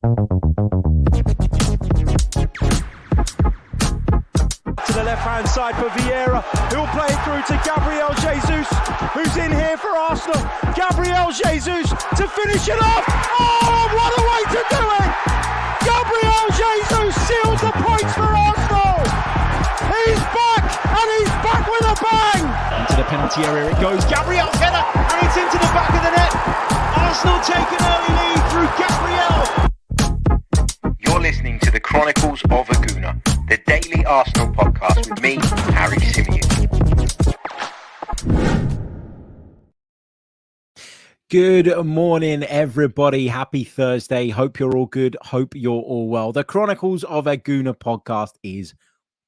To the left-hand side for Vieira, who'll play it through to Gabriel Jesus, who's in here for Arsenal. Gabriel Jesus to finish it off. Oh, what a way to do it! Gabriel Jesus seals the points for Arsenal. He's back, and he's back with a bang. Into the penalty area it goes. Gabriel's header, and it's into the back of the net. Arsenal take an early lead through Gabriel. You're listening to the Chronicles of a Gooner, the daily Arsenal podcast with me, Harry Symeou. Good morning, everybody. Happy Thursday. Hope you're all good. Hope you're all well. The Chronicles of a Gooner podcast is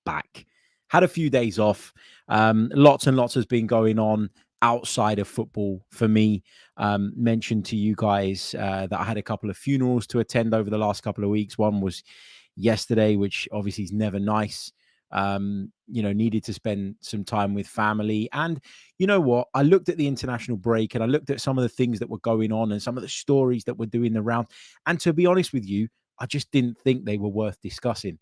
back. Had a few days off. Lots and lots has been going on outside of football for me. Mentioned to you guys that I had a couple of funerals to attend over the last couple of weeks. One was yesterday, which obviously is never nice. Needed to spend some time with family. And you know what? I looked at the international break and I looked at some of the things that were going on and some of the stories that were doing the round. And to be honest with you, I just didn't think they were worth discussing.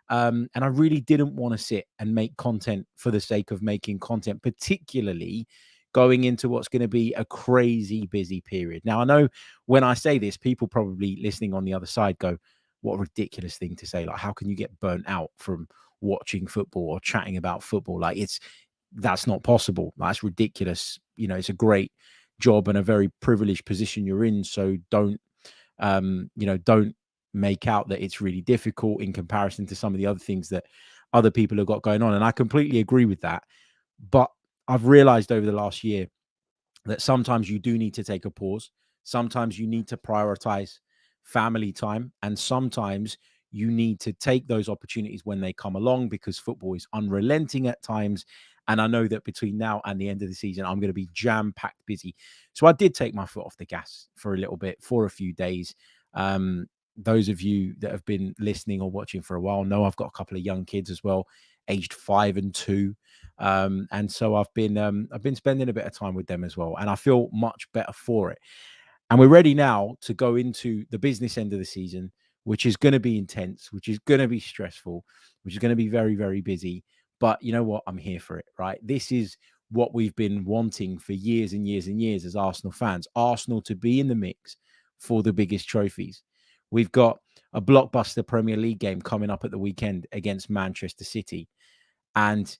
And I really didn't want to sit and make content for the sake of making content, particularly going into what's going to be a crazy busy period. Now, I know when I say this, people probably listening on the other side go, what a ridiculous thing to say. Like, how can you get burnt out from watching football or chatting about football? Like, that's not possible. That's ridiculous. You know, it's a great job and a very privileged position you're in. So don't make out that it's really difficult in comparison to some of the other things that other people have got going on. And I completely agree with that. But I've realized over the last year that sometimes you do need to take a pause. Sometimes you need to prioritize family time. And sometimes you need to take those opportunities when they come along, because football is unrelenting at times. And I know that between now and the end of the season, I'm going to be jam-packed busy. So I did take my foot off the gas for a little bit, for a few days. Those of you that have been listening or watching for a while know I've got a couple of young kids as well, aged 5 and 2. And so I've been spending a bit of time with them as well. And I feel much better for it. And we're ready now to go into the business end of the season, which is going to be intense, which is going to be stressful, which is going to be very, very busy. But you know what? I'm here for it, right? This is what we've been wanting for years and years and years as Arsenal fans. Arsenal to be in the mix for the biggest trophies. We've got a blockbuster Premier League game coming up at the weekend against Manchester City. And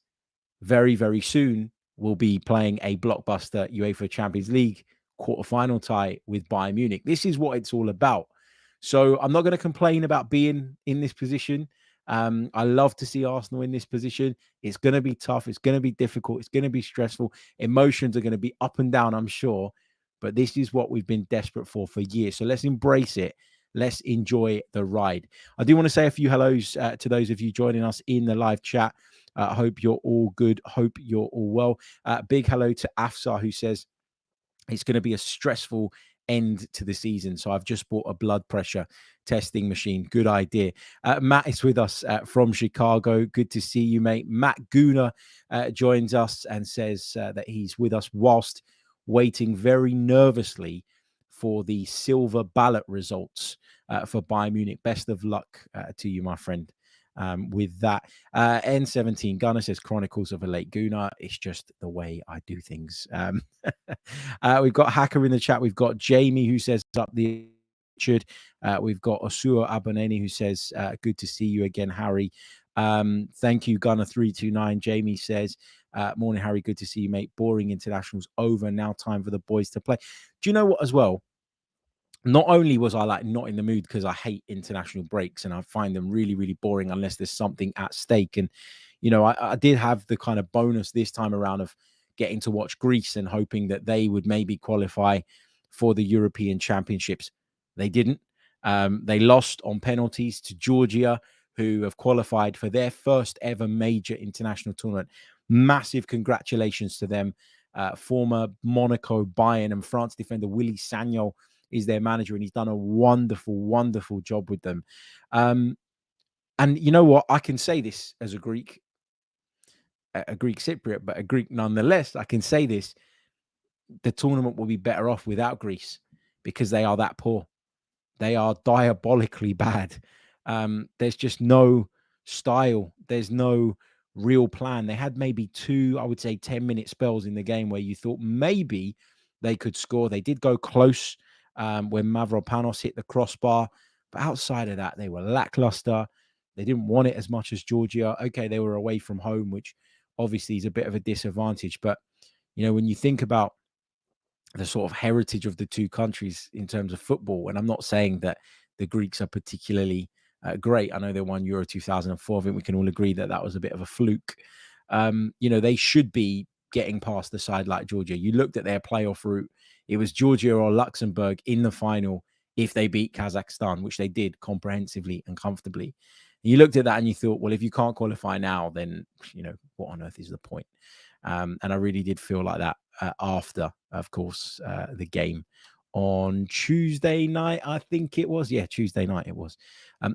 very, very soon, we'll be playing a blockbuster UEFA Champions League quarterfinal tie with Bayern Munich. This is what it's all about. So I'm not going to complain about being in this position. I love to see Arsenal in this position. It's going to be tough. It's going to be difficult. It's going to be stressful. Emotions are going to be up and down, I'm sure. But this is what we've been desperate for years. So let's embrace it. Let's enjoy the ride. I do want to say a few hellos to those of you joining us in the live chat. Hope you're all good. Hope you're all well. Big hello to Afsar, who says it's going to be a stressful end to the season. So I've just bought a blood pressure testing machine. Good idea. Matt is with us from Chicago. Good to see you, mate. Matt Gooner joins us and says that he's with us whilst waiting very nervously for the silver ballot results for Bayern Munich. Best of luck to you, my friend. With that, N17 Gunner says Chronicles of a Late Gooner. It's just the way I do things. We've got Hacker in the chat. We've got Jamie who says up the Richard. We've got Osua Aboneni who says good to see you again, Harry. Thank you, Gunner 329. Jamie says morning, Harry. Good to see you, mate. Boring internationals over. Now time for the boys to play. Do you know what as well? Not only was I like not in the mood because I hate international breaks and I find them really, really boring unless there's something at stake. And, you know, I did have the kind of bonus this time around of getting to watch Greece and hoping that they would maybe qualify for the European Championships. They didn't. They lost on penalties to Georgia, who have qualified for their first ever major international tournament. Massive congratulations to them. Former Monaco, Bayern and France defender Willy Sagnol is their manager, and he's done a wonderful, wonderful job with them. And you know what? I can say this as a Greek Cypriot, but a Greek nonetheless. I can say this. The tournament will be better off without Greece because they are that poor. They are diabolically bad. There's just no style. There's no real plan. They had maybe 2, I would say, 10-minute spells in the game where you thought maybe they could score. They did go close when Mavropanos hit the crossbar. But outside of that, they were lackluster. They didn't want it as much as Georgia. Okay, they were away from home, which obviously is a bit of a disadvantage. But, when you think about the sort of heritage of the two countries in terms of football, and I'm not saying that the Greeks are particularly great. I know they won Euro 2004. I think we can all agree that that was a bit of a fluke. They should be getting past the side like Georgia. You looked at their playoff route. It was Georgia or Luxembourg in the final if they beat Kazakhstan, which they did comprehensively and comfortably. And you looked at that and you thought, well, if you can't qualify now, then, what on earth is the point? And I really did feel like that after, of course, the game on Tuesday night, I think it was. Yeah, Tuesday night it was.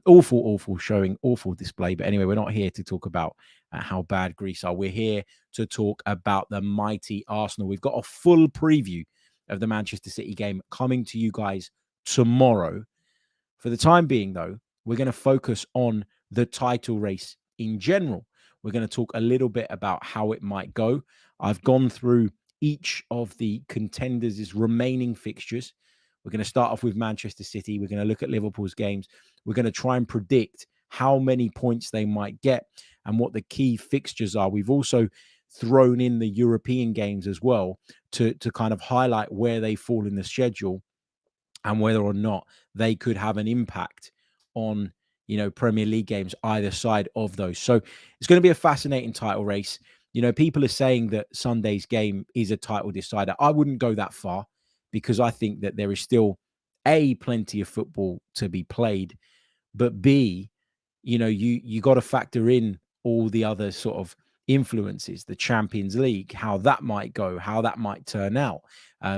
Awful showing, awful display. But anyway, we're not here to talk about how bad Greece are. We're here to talk about the mighty Arsenal. We've got a full preview of the Manchester City game coming to you guys tomorrow. For the time being, though, we're going to focus on the title race in general. We're going to talk a little bit about how it might go. I've gone through each of the contenders' remaining fixtures. We're going to start off with Manchester City. We're going to look at Liverpool's games. We're going to try and predict how many points they might get and what the key fixtures are. We've also thrown in the European games as well to kind of highlight where they fall in the schedule and whether or not they could have an impact on, Premier League games either side of those. So it's going to be a fascinating title race. People are saying that Sunday's game is a title decider. I wouldn't go that far because I think that there is still A, plenty of football to be played, but B, you got to factor in all the other sort of influences, the Champions League, how that might go, how that might turn out,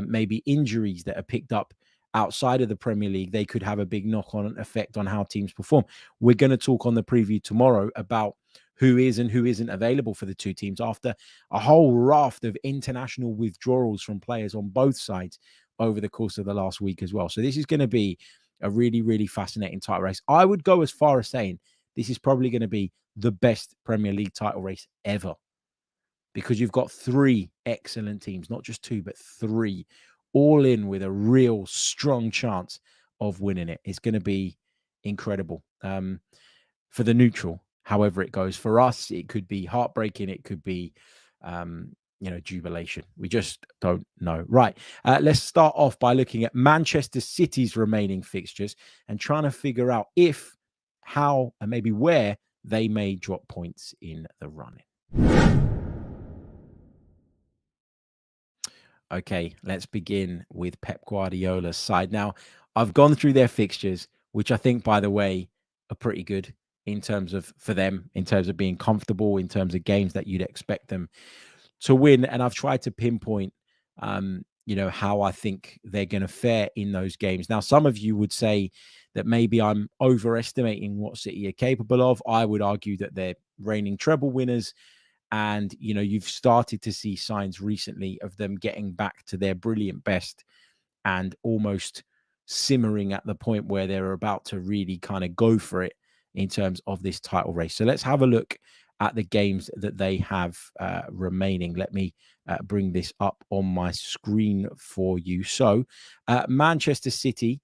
maybe injuries that are picked up outside of the Premier League. They could have a big knock-on effect on how teams perform. We're going to talk on the preview tomorrow about who is and who isn't available for the two teams after a whole raft of international withdrawals from players on both sides over the course of the last week as well. So this is going to be a really, really fascinating title race. I would go as far as saying this is probably going to be the best Premier League title race ever because you've got 3 excellent teams, not just 2, but 3, all in with a real strong chance of winning it. It's going to be incredible for the neutral. However it goes for us, it could be heartbreaking. It could be, jubilation. We just don't know. Right. Let's start off by looking at Manchester City's remaining fixtures and trying to figure out if, how, and maybe where they may drop points in the running. Okay, let's begin with Pep Guardiola's side. Now, I've gone through their fixtures, which I think, by the way, are pretty good in terms of, for them, in terms of being comfortable, in terms of games that you'd expect them to win. And I've tried to pinpoint, how I think they're going to fare in those games. Now, some of you would say that maybe I'm overestimating what City are capable of. I would argue that they're reigning treble winners. And, you've started to see signs recently of them getting back to their brilliant best and almost simmering at the point where they're about to really kind of go for it in terms of this title race. So let's have a look at the games that they have remaining. Let me bring this up on my screen for you. So Manchester City,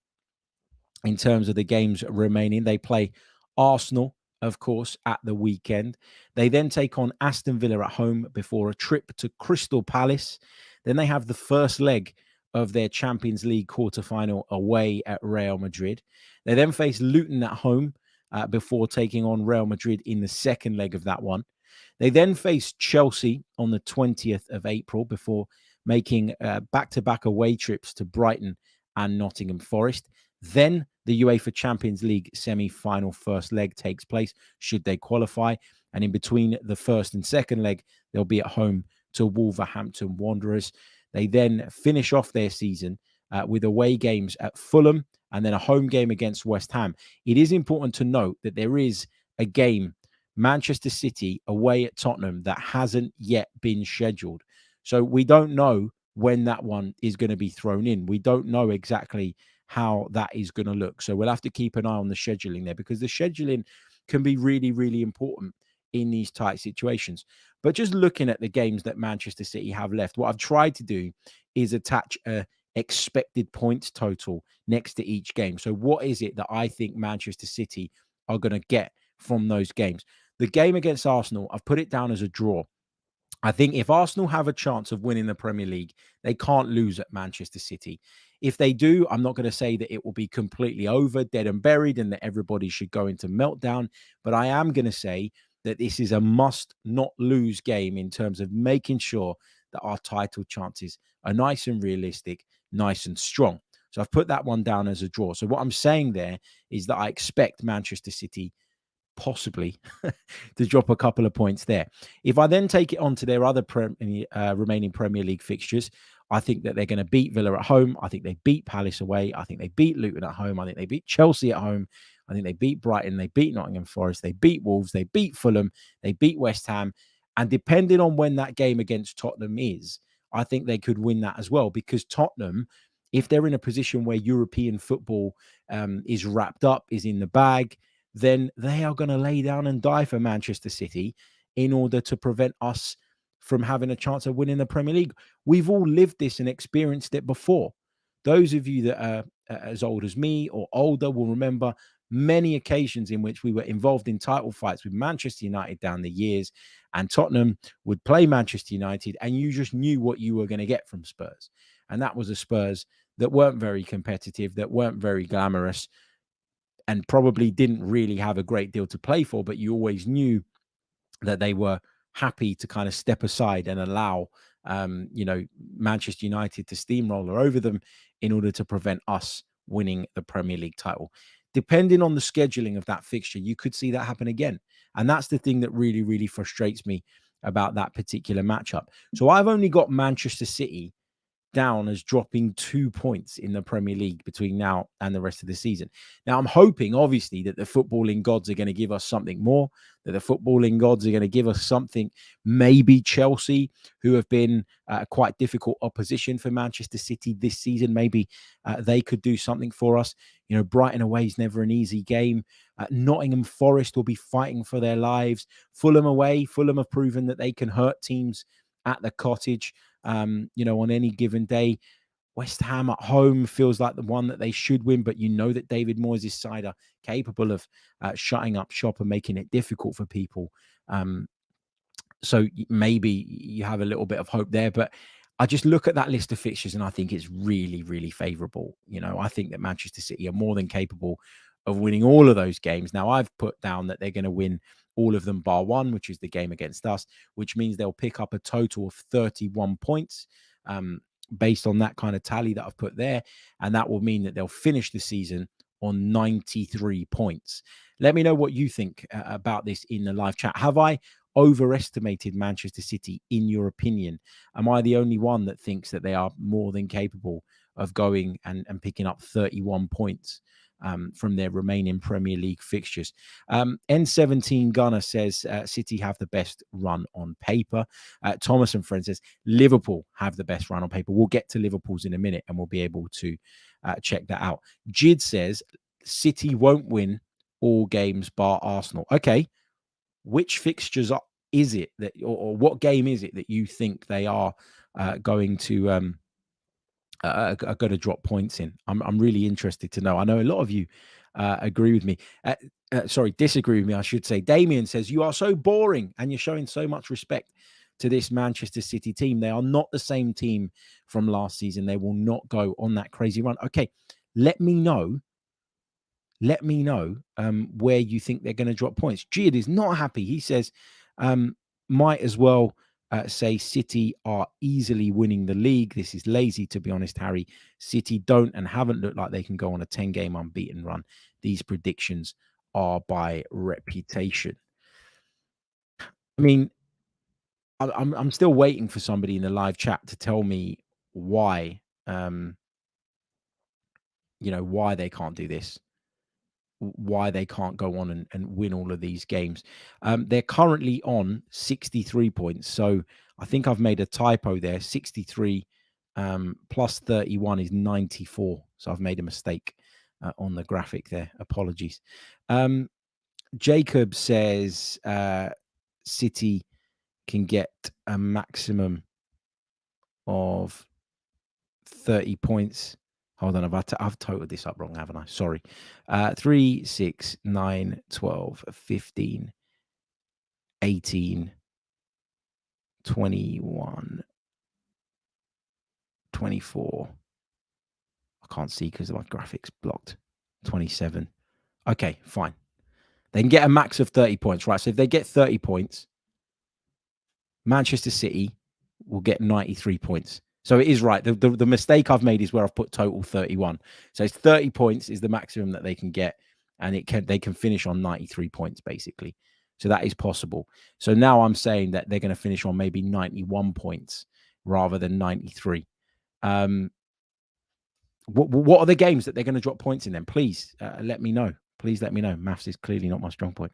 in terms of the games remaining, they play Arsenal, of course, at the weekend. They then take on Aston Villa at home before a trip to Crystal Palace. Then they have the first leg of their Champions League quarterfinal away at Real Madrid. They then face Luton at home before taking on Real Madrid in the second leg of that one. They then face Chelsea on the 20th of April before making back-to-back away trips to Brighton and Nottingham Forest. Then the UEFA Champions League semi-final first leg takes place, should they qualify. And in between the first and second leg, they'll be at home to Wolverhampton Wanderers. They then finish off their season with away games at Fulham and then a home game against West Ham. It is important to note that there is a game, Manchester City away at Tottenham, that hasn't yet been scheduled. So we don't know when that one is going to be thrown in. We don't know exactly how that is going to look. So we'll have to keep an eye on the scheduling there, because the scheduling can be really, really important in these tight situations. But just looking at the games that Manchester City have left, what I've tried to do is attach a expected points total next to each game. So what is it that I think Manchester City are going to get from those games? The game against Arsenal, I've put it down as a draw. I think if Arsenal have a chance of winning the Premier League, they can't lose at Manchester City. If they do, I'm not going to say that it will be completely over, dead and buried, and that everybody should go into meltdown. But I am going to say that this is a must not lose game in terms of making sure that our title chances are nice and realistic, nice and strong. So I've put that one down as a draw. So what I'm saying there is that I expect Manchester City possibly to drop a couple of points there. If I then take it on to their other remaining Premier League fixtures, I think that they're going to beat Villa at home. I think they beat Palace away. I think they beat Luton at home. I think they beat Chelsea at home. I think they beat Brighton. They beat Nottingham Forest. They beat Wolves. They beat Fulham. They beat West Ham. And depending on when that game against Tottenham is, I think they could win that as well, because Tottenham, if they're in a position where European football is wrapped up, is in the bag, then they are going to lay down and die for Manchester City in order to prevent us from having a chance of winning the Premier League. We've all lived this and experienced it before. Those of you that are as old as me or older will remember many occasions in which we were involved in title fights with Manchester United down the years, and Tottenham would play Manchester United, and you just knew what you were going to get from Spurs. And that was a Spurs that weren't very competitive, that weren't very glamorous, and probably didn't really have a great deal to play for, but you always knew that they were happy to kind of step aside and allow, Manchester United to steamroller over them in order to prevent us winning the Premier League title. Depending on the scheduling of that fixture, you could see that happen again. And that's the thing that really, really frustrates me about that particular matchup. So I've only got Manchester City down as dropping 2 points in the Premier League between now and the rest of the season. Now, I'm hoping, obviously, that the footballing gods are going to give us something more, that the footballing gods are going to give us something. Maybe Chelsea, who have been quite difficult opposition for Manchester City this season, maybe they could do something for us. You know, Brighton away is never an easy game. Nottingham Forest will be fighting for their lives. Fulham away, Fulham have proven that they can hurt teams at the Cottage. On any given day. West Ham at home feels like the one that they should win, but you know that David Moyes' side are capable of shutting up shop and making it difficult for people. So maybe you have a little bit of hope there, but I just look at that list of fixtures and I think it's really, really favourable. I think that Manchester City are more than capable of winning all of those games. Now, I've put down that they're going to win all of them bar one, which is the game against us, which means they'll pick up a total of 31 points based on that kind of tally that I've put there. And that will mean that they'll finish the season on 93 points. Let me know what you think about this in the live chat. Have I overestimated Manchester City, in your opinion? Am I the only one that thinks that they are more than capable of going and picking up 31 points from their remaining Premier League fixtures? N17 Gunner says City have the best run on paper. Thomas and Friends says Liverpool have the best run on paper. We'll get to Liverpool's in a minute and we'll be able to check that out. Jid says City won't win all games bar Arsenal. Okay, which fixtures is it that, or what game is it that you think they are going to are going to drop points in? I'm really interested to know. I know a lot of you agree with me. Disagree with me, I should say. Damien says, you are so boring and you're showing so much respect to this Manchester City team. They are not the same team from last season. They will not go on that crazy run. Okay, let me know where you think they're going to drop points. Jid is not happy. He says, might as well say City are easily winning the league. This is lazy, to be honest, Harry. City don't and haven't looked like they can go on a 10-game unbeaten run. These predictions are by reputation. I mean, I'm still waiting for somebody in the live chat to tell me why, why they can't do this, why they can't go on and win all of these games. They're currently on 63 points. So I think I've made a typo there. 63 Plus 31 is 94. So I've made a mistake on the graphic there. Apologies. Jacob says City can get a maximum of 30 points. Hold on, I've totaled this up wrong, haven't I? Sorry. 3, 6, 9, 12, 15, 18, 21, 24. I can't see because my graphics blocked. 27. Okay, fine. They can get a max of 30 points, right? So if they get 30 points, Manchester City will get 93 points. So it is right. The mistake I've made is where I've put total 31. So it's 30 points is the maximum that they can get, and they can finish on 93 points basically. So that is possible. So now I'm saying that they're going to finish on maybe 91 points rather than 93. What are the games that they're going to drop points in then? Please let me know. Please let me know. Maths is clearly not my strong point.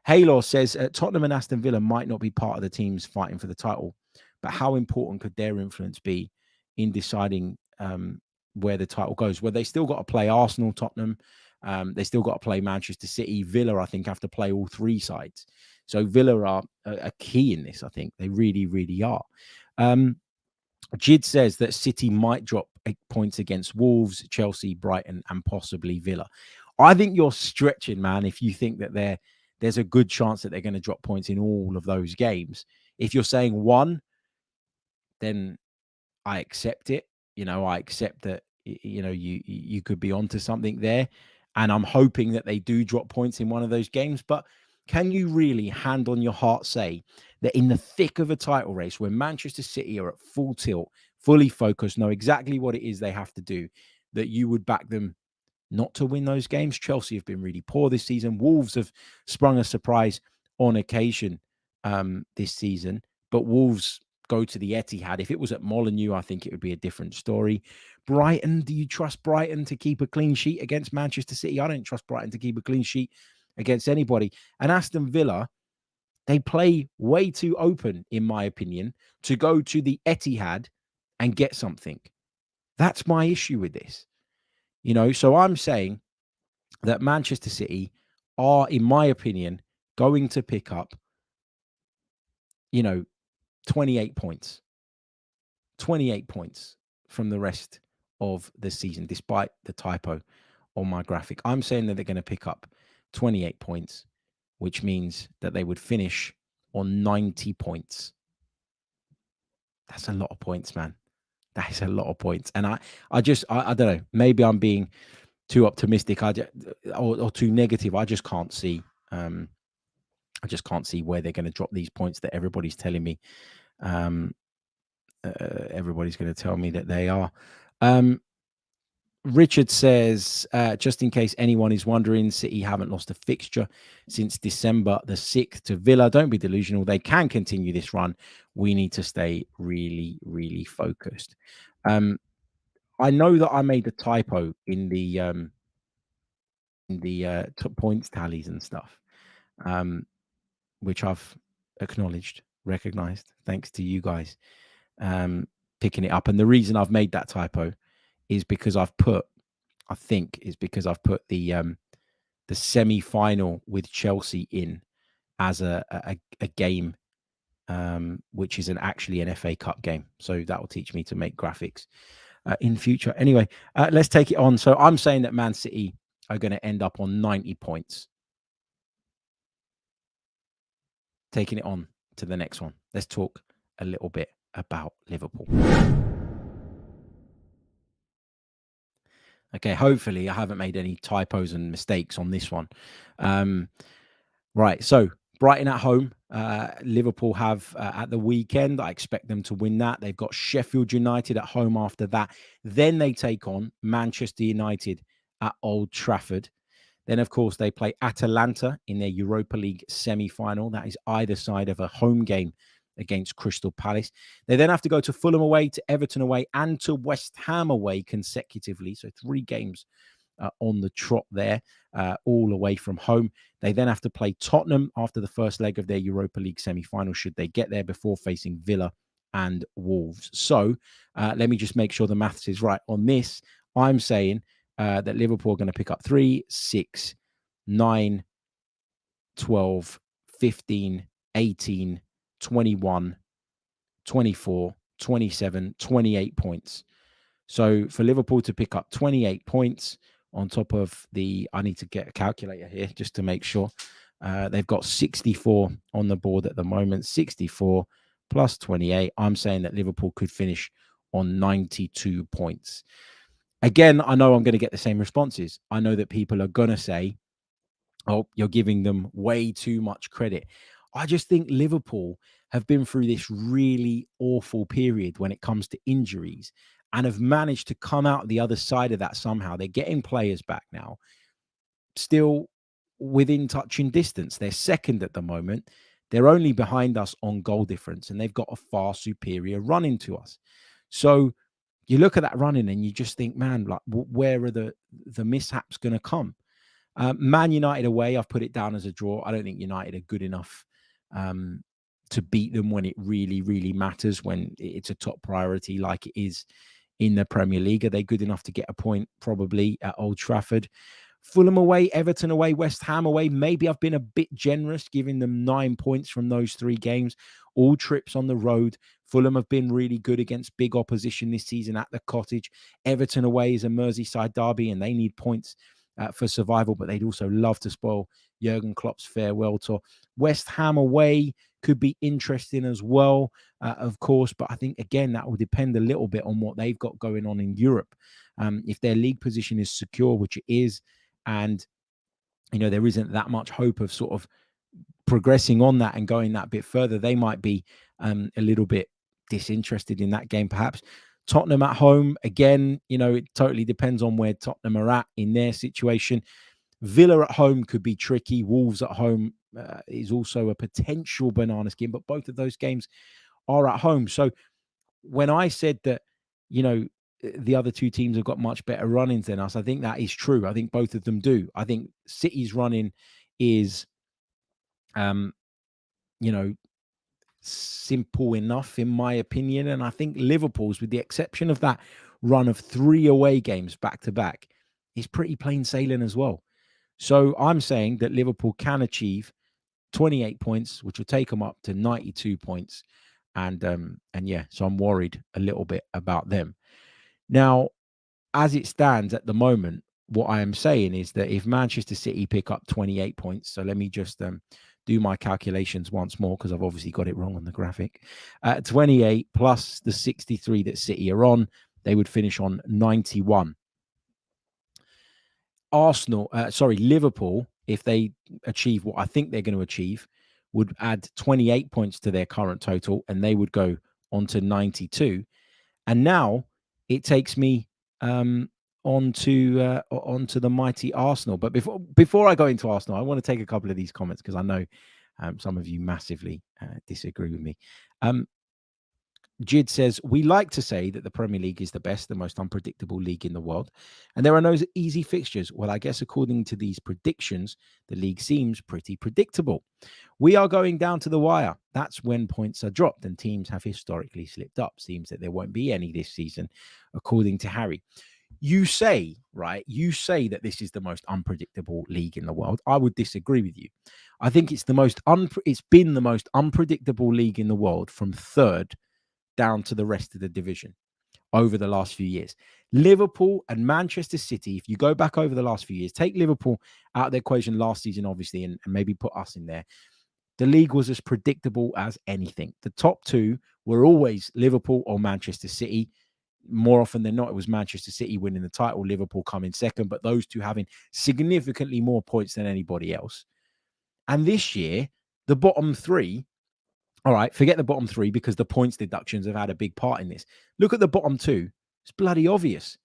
Haylor says Tottenham and Aston Villa might not be part of the teams fighting for the title, but how important could their influence be in deciding where the title goes? Well, they still got to play Arsenal, Tottenham. They still got to play Manchester City. Villa, I think, have to play all three sides. So Villa are a key in this, I think. They really, really are. Jid says that City might drop 8 points against Wolves, Chelsea, Brighton, and possibly Villa. I think you're stretching, man, if you think that there's a good chance that they're going to drop points in all of those games. If you're saying one, then I accept it. I accept that, you could be onto something there. And I'm hoping that they do drop points in one of those games. But can you really, hand on your heart, say that in the thick of a title race where Manchester City are at full tilt, fully focused, know exactly what it is they have to do, that you would back them not to win those games? Chelsea have been really poor this season. Wolves have sprung a surprise on occasion this season, but Wolves go to the Etihad. If it was at Molineux, I think it would be a different story. Brighton, do you trust Brighton to keep a clean sheet against Manchester City? I don't trust Brighton to keep a clean sheet against anybody. And Aston Villa, they play way too open, in my opinion, to go to the Etihad and get something. That's my issue with this. So I'm saying that Manchester City are, in my opinion, going to pick up, 28 points. 28 points from the rest of the season, despite the typo on my graphic. I'm saying that they're going to pick up 28 points, which means that they would finish on 90 points. That's a lot of points, man. That is a lot of points. And I don't know, maybe I'm being too optimistic or too negative. I just can't see. I just can't see where they're going to drop these points that everybody's telling me. Everybody's going to tell me that they are. Richard says, just in case anyone is wondering, City haven't lost a fixture since December the 6th to Villa. Don't be delusional. They can continue this run. We need to stay really, really focused. I know that I made a typo in the points tallies and stuff, which I've acknowledged, recognized, thanks to you guys picking it up. And the reason I've made that typo is because I've put the semi-final with Chelsea in as a game, which is actually an FA Cup game. So that will teach me to make graphics in future. Anyway, let's take it on. So I'm saying that Man City are going to end up on 90 points. Taking it on to the next one. Let's talk a little bit about Liverpool. Okay, hopefully I haven't made any typos and mistakes on this one. Right, so Brighton at home. Liverpool have at the weekend. I expect them to win that. They've got Sheffield United at home after that. Then they take on Manchester United at Old Trafford. Then, of course, they play Atalanta in their Europa League semi-final. That is either side of a home game against Crystal Palace. They then have to go to Fulham away, to Everton away, and to West Ham away consecutively. So 3 games on the trot there, all away from home. They then have to play Tottenham after the first leg of their Europa League semi-final, should they get there, before facing Villa and Wolves. So let me just make sure the maths is right on this. I'm saying that Liverpool are going to pick up 3, 6, 9, 12, 15, 18, 21, 24, 27, 28 points. So for Liverpool to pick up 28 points on top of I need to get a calculator here just to make sure. They've got 64 on the board at the moment, 64 plus 28. I'm saying that Liverpool could finish on 92 points. Again, I know I'm going to get the same responses. I know that people are going to say, oh, you're giving them way too much credit. I just think Liverpool have been through this really awful period when it comes to injuries and have managed to come out the other side of that somehow. They're getting players back now, still within touching distance. They're second at the moment. They're only behind us on goal difference, and they've got a far superior running to us. So you look at that running and you just think, man, like, where are the mishaps going to come? Man United away, I've put it down as a draw. I don't think United are good enough to beat them when it really, really matters, when it's a top priority like it is in the Premier League. Are they good enough to get a point? Probably at Old Trafford. Fulham away, Everton away, West Ham away. Maybe I've been a bit generous, giving them 9 points from those 3 games. All trips on the road. Fulham have been really good against big opposition this season at the Cottage. Everton away is a Merseyside derby, and they need points for survival, but they'd also love to spoil Jurgen Klopp's farewell tour. West Ham away could be interesting as well, of course, but I think, again, that will depend a little bit on what they've got going on in Europe. If their league position is secure, which it is, and there isn't that much hope of sort of progressing on that and going that bit further, they might be a little bit disinterested in that game, perhaps. Tottenham at home, again, it totally depends on where Tottenham are at in their situation. Villa at home could be tricky. Wolves at home is also a potential banana skin, but both of those games are at home. So when I said that, the other 2 teams have got much better run-ins than us, I think that is true. I think both of them do. I think City's run-in is, simple enough, in my opinion. And I think Liverpool's, with the exception of that run of 3 away games back to back, is pretty plain sailing as well. So I'm saying that Liverpool can achieve 28 points, which will take them up to 92 points. And yeah, so I'm worried a little bit about them. Now, as it stands at the moment, what I am saying is that if Manchester City pick up 28 points, so let me just do my calculations once more, because I've obviously got it wrong on the graphic. 28 plus the 63 that City are on, they would finish on 91. Liverpool, if they achieve what I think they're going to achieve, would add 28 points to their current total, and they would go on to 92. And now it takes me onto the mighty Arsenal. But before I go into Arsenal, I want to take a couple of these comments, because I know some of you massively disagree with me. Jid says, we like to say that the Premier League is the best, the most unpredictable league in the world, and there are no easy fixtures. Well, I guess according to these predictions, the league seems pretty predictable. We are going down to the wire. That's when points are dropped, and teams have historically slipped up. Seems that there won't be any this season, according to Harry. You say that this is the most unpredictable league in the world. I would disagree with you. I think it's it's been the most unpredictable league in the world from third down to the rest of the division over the last few years. Liverpool and Manchester City, if you go back over the last few years, take Liverpool out of the equation last season, obviously, and maybe put us in there. The league was as predictable as anything. The top 2 were always Liverpool or Manchester City. More often than not, it was Manchester City winning the title, Liverpool coming second, but those 2 having significantly more points than anybody else. And this year, the bottom 3, all right, forget the bottom 3, because the points deductions have had a big part in this. Look at the bottom 2. It's bloody obvious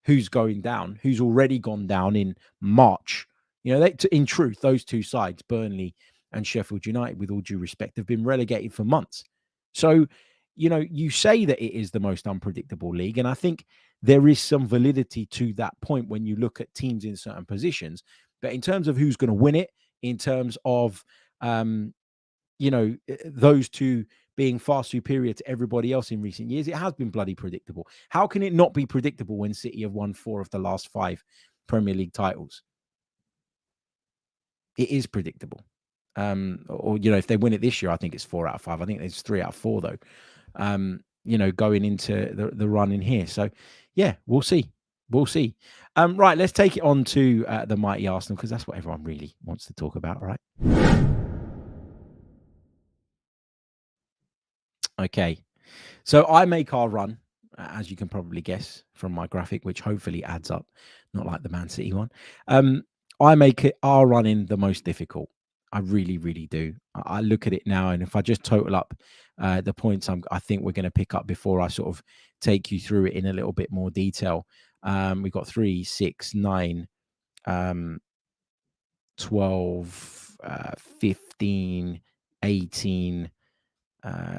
who's going down, who's already gone down in March. In truth, those 2 sides, Burnley and Sheffield United, with all due respect, have been relegated for months. So, you say that it is the most unpredictable league, and I think there is some validity to that point when you look at teams in certain positions. But in terms of who's going to win it, in terms of those 2 being far superior to everybody else in recent years, it has been bloody predictable. How can it not be predictable when City have won 4 of the last 5 Premier League titles? It is predictable. Or, if they win it this year, I think it's 4 out of 5. I think it's 3 out of 4, though, going into the run in here. So, yeah, we'll see. We'll see. Right, let's take it on to the mighty Arsenal, because that's what everyone really wants to talk about, right? Okay. So I make our run, as you can probably guess from my graphic, which hopefully adds up, not like the Man City one. I make our running the most difficult. I really, really do. I look at it now, and if I just total up the points I think we're going to pick up before I sort of take you through it in a little bit more detail. We've got 3, 6, 9, 12, 15, 18,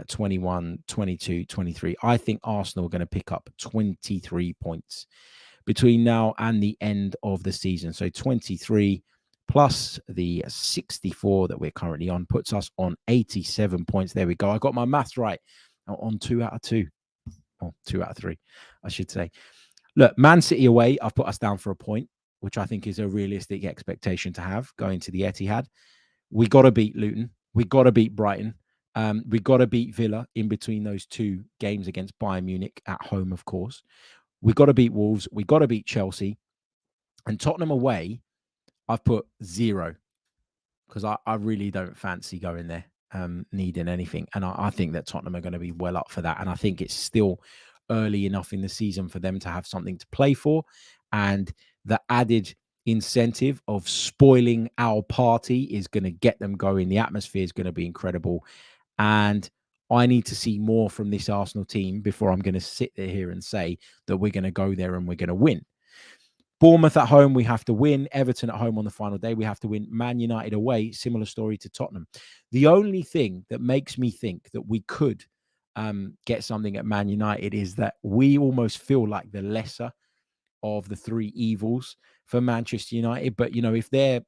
21, 22, 23. I think Arsenal are going to pick up 23 points between now and the end of the season. So 23 plus the 64 that we're currently on puts us on 87 points. There we go. I got my maths right on 2 out of 2. Or 2 out of 3, I should say. Look, Man City away, I've put us down for a point, which I think is a realistic expectation to have going to the Etihad. We got to beat Luton. We got to beat Brighton. We got to beat Villa in between those 2 games against Bayern Munich at home, of course. We got to beat Wolves. We got to beat Chelsea. And Tottenham away, I've put 0 because I really don't fancy going there needing anything. And I think that Tottenham are going to be well up for that. And I think it's still early enough in the season for them to have something to play for. And the added incentive of spoiling our party is going to get them going. The atmosphere is going to be incredible. And I need to see more from this Arsenal team before I'm going to sit there here and say that we're going to go there and we're going to win. Bournemouth at home, we have to win. Everton at home on the final day, we have to win. Man United away, similar story to Tottenham. The only thing that makes me think that we could get something at Man United is that we almost feel like the lesser of the 3 evils for Manchester United. But, if they're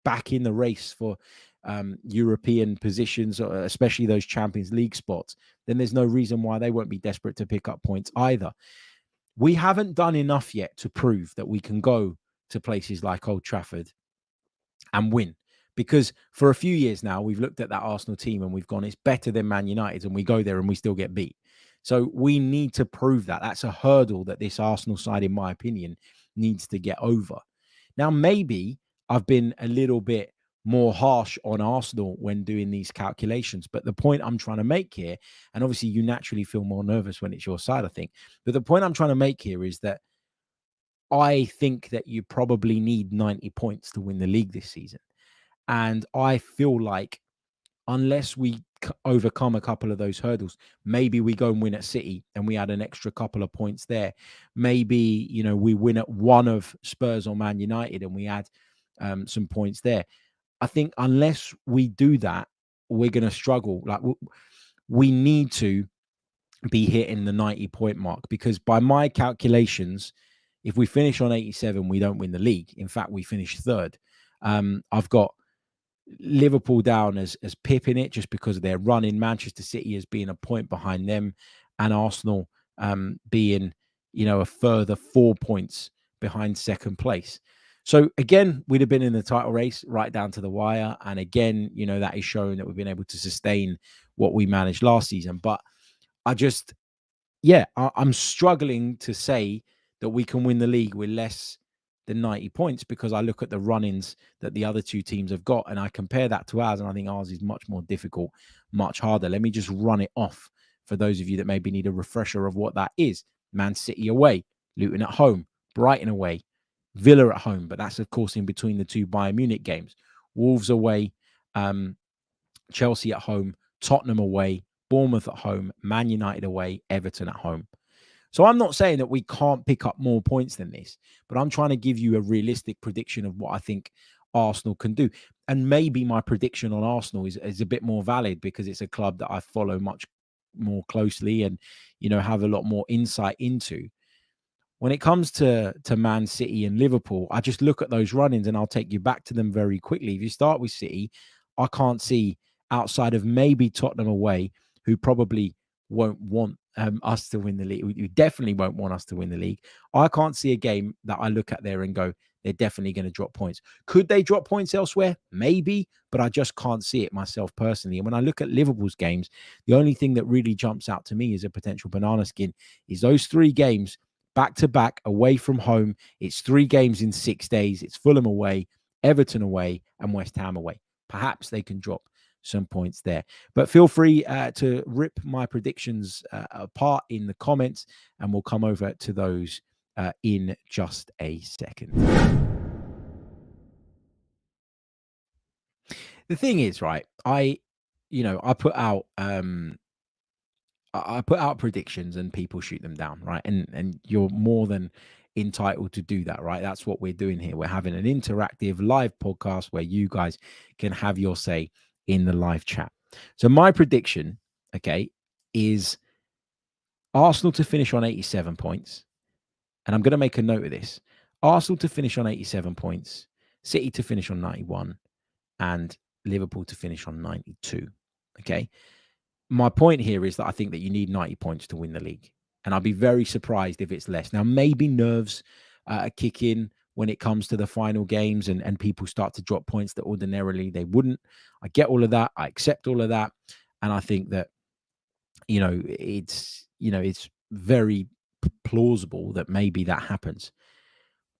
back in the race for European positions, especially those Champions League spots, then there's no reason why they won't be desperate to pick up points either. We haven't done enough yet to prove that we can go to places like Old Trafford and win. Because for a few years now, we've looked at that Arsenal team and we've gone, it's better than Man United, and we go there and we still get beat. So we need to prove that. That's a hurdle that this Arsenal side, in my opinion, needs to get over. Now, maybe I've been a little bit more harsh on Arsenal when doing these calculations. But the point I'm trying to make here, and obviously you naturally feel more nervous when it's your side, I think. But the point I'm trying to make here is that I think that you probably need 90 points to win the league this season. And I feel like unless we overcome a couple of those hurdles, maybe we go and win at City and we add an extra couple of points there. Maybe, we win at one of Spurs or Man United and we add some points there. I think unless we do that, we're going to struggle. Like we need to be hitting the 90-point mark, because by my calculations, if we finish on 87, we don't win the league. In fact, we finish 3rd. I've got Liverpool down as Pip in it just because of their run in. Manchester City as being a point behind them, and Arsenal being, a further 4 points behind 2nd place. So again, we'd have been in the title race right down to the wire. And again, that is showing that we've been able to sustain what we managed last season. But I'm struggling to say that we can win the league with less than 90 points, because I look at the run-ins that the other 2 teams have got and I compare that to ours, and I think ours is much more difficult, much harder. Let me just run it off for those of you that maybe need a refresher of what that is. Man City away, Luton at home, Brighton away, Villa at home, but that's of course in between the 2 Bayern Munich games. Wolves away, Chelsea at home, Tottenham away, Bournemouth at home, Man United away, Everton at home. So I'm not saying that we can't pick up more points than this, but I'm trying to give you a realistic prediction of what I think Arsenal can do. And maybe my prediction on Arsenal is a bit more valid because it's a club that I follow much more closely and, have a lot more insight into. When it comes to Man City and Liverpool, I just look at those run-ins and I'll take you back to them very quickly. If you start with City, I can't see, outside of maybe Tottenham away, who probably won't want us to win the league, who definitely won't want us to win the league. I can't see a game that I look at there and go, they're definitely going to drop points. Could they drop points elsewhere? Maybe, but I just can't see it myself personally. And when I look at Liverpool's games, the only thing that really jumps out to me as a potential banana skin is those 3 games back to back away from home. It's 3 games in 6 days. It's Fulham away, Everton away, and West Ham away. Perhaps they can drop some points there. But feel free to rip my predictions apart in the comments, and we'll come over to those in just a second. The thing is, right, I put out predictions and people shoot them down, right? And you're more than entitled to do that, right? That's what we're doing here. We're having an interactive live podcast where you guys can have your say in the live chat. So my prediction, okay, is Arsenal to finish on 87 points. And I'm going to make a note of this. Arsenal to finish on 87 points, City to finish on 91, and Liverpool to finish on 92. Okay. My point here is that I think that you need 90 points to win the league. And I'll be very surprised if it's less. Now, maybe nerves kick in when it comes to the final games and people start to drop points that ordinarily they wouldn't. I get all of that. I accept all of that. And I think that, it's very plausible that maybe that happens.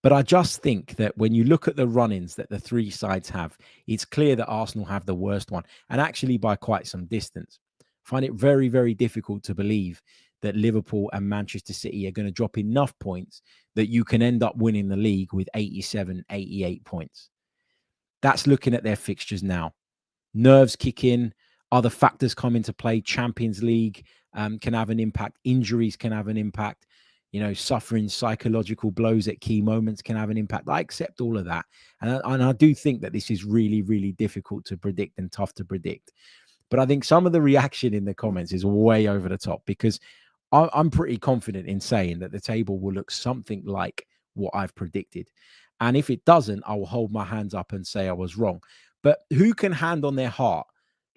But I just think that when you look at the run-ins that the 3 sides have, it's clear that Arsenal have the worst one, and actually by quite some distance. I find it very, very difficult to believe that Liverpool and Manchester City are going to drop enough points that you can end up winning the league with 87, 88 points. That's looking at their fixtures now. Nerves kick in. Other factors come into play. Champions League can have an impact. Injuries can have an impact. Suffering psychological blows at key moments can have an impact. I accept all of that. And I do think that this is really, really difficult to predict and tough to predict. But I think some of the reaction in the comments is way over the top, because I'm pretty confident in saying that the table will look something like what I've predicted. And if it doesn't, I will hold my hands up and say I was wrong. But who can hand on their heart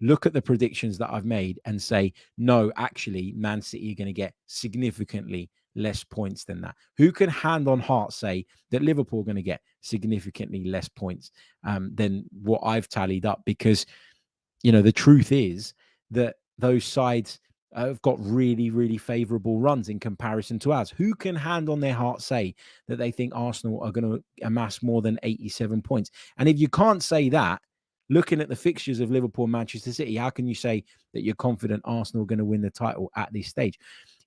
look at the predictions that I've made and say, no, actually, Man City are going to get significantly less points than that? Who can hand on heart say that Liverpool are going to get significantly less points than what I've tallied up? Because, the truth is that those sides have got really, really favourable runs in comparison to ours. Who can hand on their heart say that they think Arsenal are going to amass more than 87 points? And if you can't say that, looking at the fixtures of Liverpool and Manchester City, how can you say that you're confident Arsenal are going to win the title at this stage?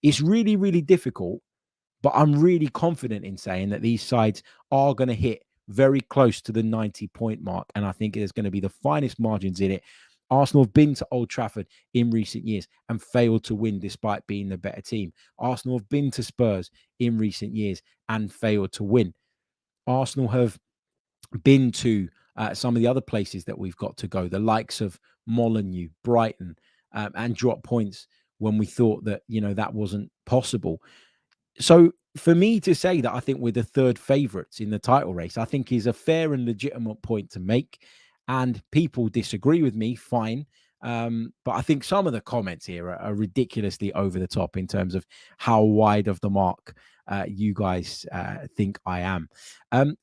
It's really, really difficult, but I'm really confident in saying that these sides are going to hit very close to the 90-point mark, and I think there's going to be the finest margins in it. Arsenal have been to Old Trafford in recent years and failed to win despite being the better team. Arsenal have been to Spurs in recent years and failed to win. Arsenal have been to some of the other places that we've got to go, the likes of Molineux, Brighton, and drop points when we thought that, that wasn't possible. So for me to say that I think we're the third favourites in the title race, I think is a fair and legitimate point to make. And people disagree with me, fine. But I think some of the comments here are ridiculously over the top in terms of how wide of the mark you guys think I am.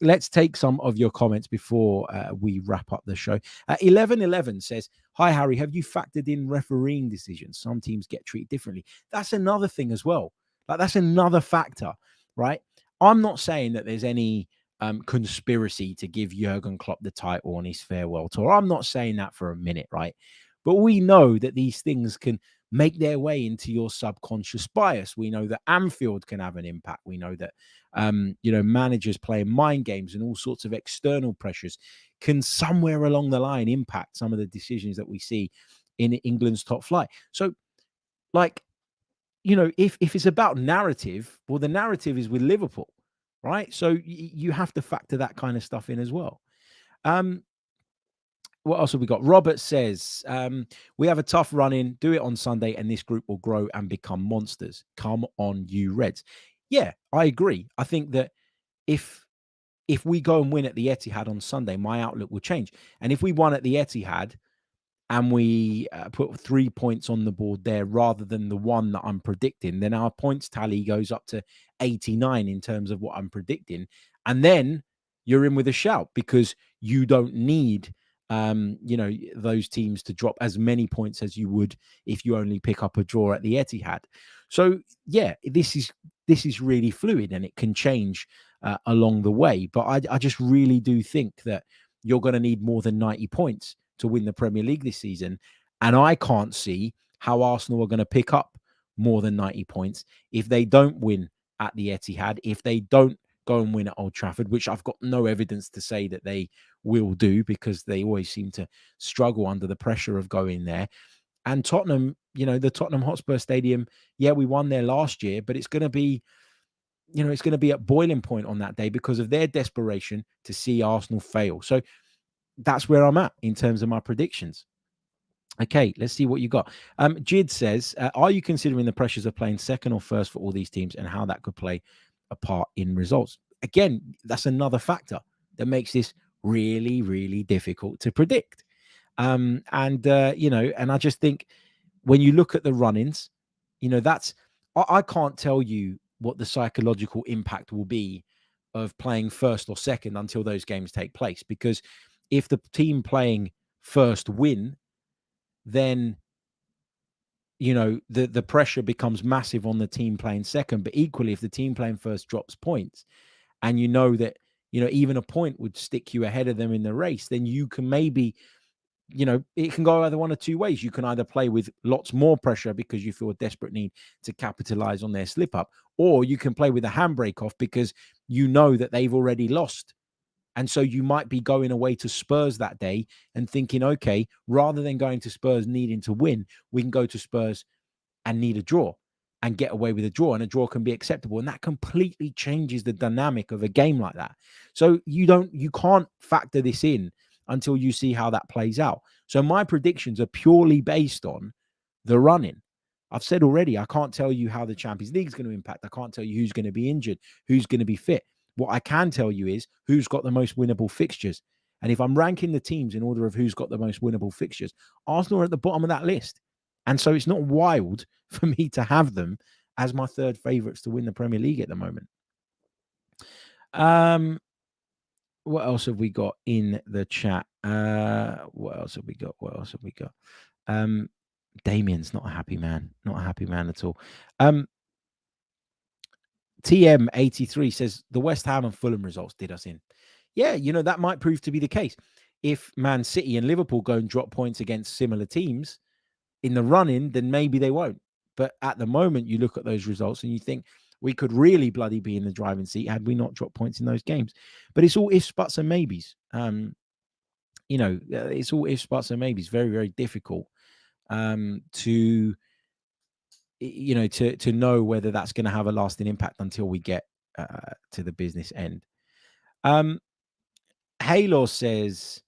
Let's take some of your comments before we wrap up the show. 1111 says, hi, Harry, have you factored in refereeing decisions? Some teams get treated differently. That's another thing as well. That's another factor, right? I'm not saying that there's any conspiracy to give Jurgen Klopp the title on his farewell tour. I'm not saying that for a minute, right? But we know that these things can make their way into your subconscious bias. We know that Anfield can have an impact. We know that, managers playing mind games and all sorts of external pressures can somewhere along the line impact some of the decisions that we see in England's top flight. So, if it's about narrative, well, the narrative is with Liverpool, right? So you have to factor that kind of stuff in as well. What else have we got? Robert says, we have a tough run in. Do it on Sunday, and this group will grow and become monsters. Come on, you Reds. Yeah, I agree. I think that if we go and win at the Etihad on Sunday, my outlook will change. And if we won at the Etihad and we put 3 points on the board there rather than the one that I'm predicting, then our points tally goes up to 89 in terms of what I'm predicting. And then you're in with a shout because you don't need, those teams to drop as many points as you would if you only pick up a draw at the Etihad. So, yeah, this is really fluid and it can change along the way. But I just really do think that you're going to need more than 90 points to win the Premier League this season. And I can't see how Arsenal are going to pick up more than 90 points if they don't win at the Etihad, if they don't go and win at Old Trafford, which I've got no evidence to say that they will do because they always seem to struggle under the pressure of going there. And Tottenham, the Tottenham Hotspur Stadium, yeah, we won there last year, but it's going to be, it's going to be at boiling point on that day because of their desperation to see Arsenal fail. So that's where I'm at in terms of my predictions. Okay, let's see what you got. Jid says, are you considering the pressures of playing second or first for all these teams and how that could play a part in results? Again, that's another factor that makes this really, really difficult to predict. And I just think when you look at the run-ins, I can't tell you what the psychological impact will be of playing first or second until those games take place. Because if the team playing first win, then the pressure becomes massive on the team playing second. But equally, if the team playing first drops points, and that even a point would stick you ahead of them in the race, then you can maybe, it can go either one of two ways. You can either play with lots more pressure because you feel a desperate need to capitalize on their slip up, or you can play with a handbrake off because you know that they've already lost. And so you might be going away to Spurs that day and thinking, okay, rather than going to Spurs needing to win, we can go to Spurs and need a draw and get away with a draw, and a draw can be acceptable. And that completely changes the dynamic of a game like that. So you can't factor this in until you see how that plays out. So my predictions are purely based on the run-in. I've said already, I can't tell you how the Champions League is going to impact. I can't tell you who's going to be injured, who's going to be fit. What I can tell you is who's got the most winnable fixtures. And if I'm ranking the teams in order of who's got the most winnable fixtures, Arsenal are at the bottom of that list. And so it's not wild for me to have them as my third favourites to win the Premier League at the moment. What else have we got in the chat? What else have we got? Damien's not a happy man. Not a happy man at all. TM83 says the West Ham and Fulham results did us in. Yeah, that might prove to be the case. If Man City and Liverpool go and drop points against similar teams in the run-in, then maybe they won't. But at the moment, you look at those results and you think we could really bloody be in the driving seat had we not dropped points in those games. But it's all ifs, buts, and maybes. It's all ifs, buts, and maybes. Very, very difficult to know whether that's going to have a lasting impact until we get to the business end. Halo says,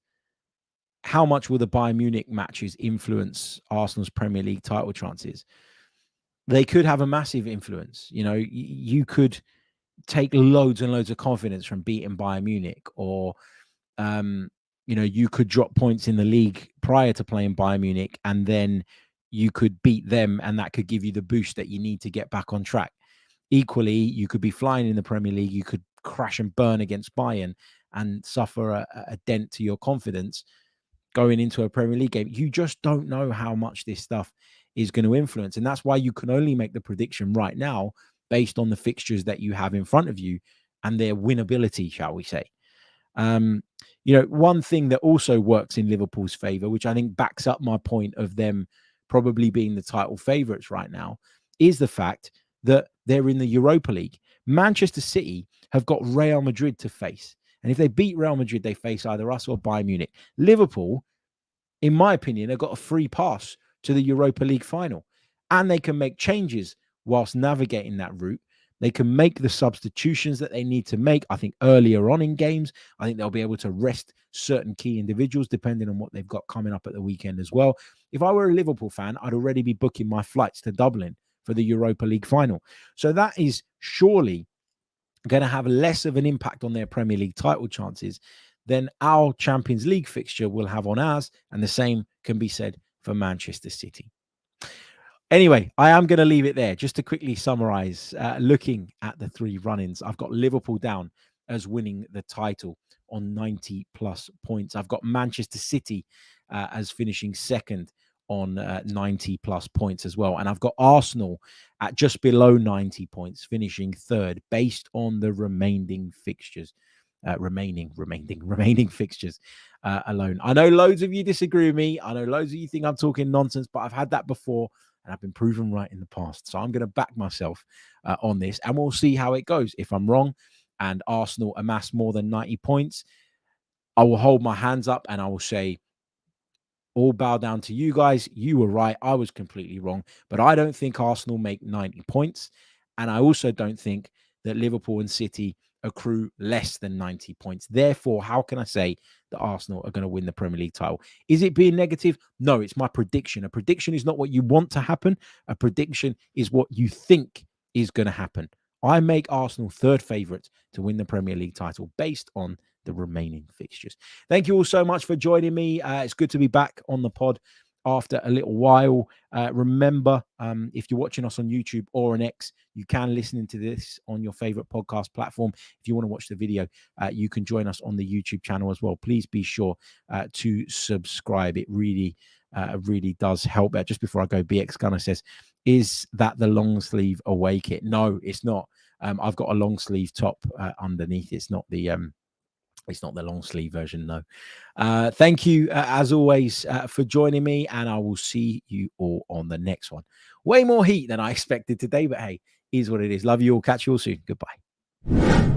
how much will the Bayern Munich matches influence Arsenal's Premier League title chances? They could have a massive influence. You could take loads and loads of confidence from beating Bayern Munich, or you could drop points in the league prior to playing Bayern Munich, and then you could beat them, and that could give you the boost that you need to get back on track. Equally, you could be flying in the Premier League. You could crash and burn against Bayern and suffer a dent to your confidence going into a Premier League game. You just don't know how much this stuff is going to influence. And that's why you can only make the prediction right now based on the fixtures that you have in front of you and their winnability, shall we say. One thing that also works in Liverpool's favour, which I think backs up my point of them probably being the title favourites right now, is the fact that they're in the Europa League. Manchester City have got Real Madrid to face. And if they beat Real Madrid, they face either us or Bayern Munich. Liverpool, in my opinion, have got a free pass to the Europa League final. And they can make changes whilst navigating that route. They can make the substitutions that they need to make, I think, earlier on in games. I think they'll be able to rest certain key individuals depending on what they've got coming up at the weekend as well. If I were a Liverpool fan, I'd already be booking my flights to Dublin for the Europa League final. So that is surely going to have less of an impact on their Premier League title chances then our Champions League fixture will have on ours, and the same can be said for Manchester City. Anyway, I am going to leave it there. Just to quickly summarize, looking at the 3 run-ins, I've got Liverpool down as winning the title on 90 plus points. I've got Manchester City as finishing second on 90 plus points as well. And I've got Arsenal at just below 90 points, finishing third based on the remaining fixtures. Remaining fixtures alone. I know loads of you disagree with me. I know loads of you think I'm talking nonsense, but I've had that before and I've been proven right in the past. So I'm going to back myself on this, and we'll see how it goes. If I'm wrong and Arsenal amass more than 90 points, I will hold my hands up and I will say, all bow down to you guys. You were right. I was completely wrong. But I don't think Arsenal make 90 points. And I also don't think that Liverpool and City accrue less than 90 points. Therefore, how can I say that Arsenal are going to win the Premier League title? Is it being negative? No, it's my prediction. A prediction is not what you want to happen. A prediction is what you think is going to happen. I make Arsenal third favourite to win the Premier League title based on the remaining fixtures. Thank you all so much for joining me. It's good to be back on the pod after a little while. Remember, if you're watching us on YouTube or on X, you can listen to this on your favorite podcast platform. If you want to watch the video, you can join us on the YouTube channel as well. Please be sure to subscribe. It really does help. Just before I go, BX Gunner says, is that the long sleeve away kit? No, it's not. I've got a long sleeve top underneath. It's not the long sleeve version, no. Thank you, as always, for joining me, and I will see you all on the next one. Way more heat than I expected today, but hey, is what it is. Love you all. Catch you all soon. Goodbye.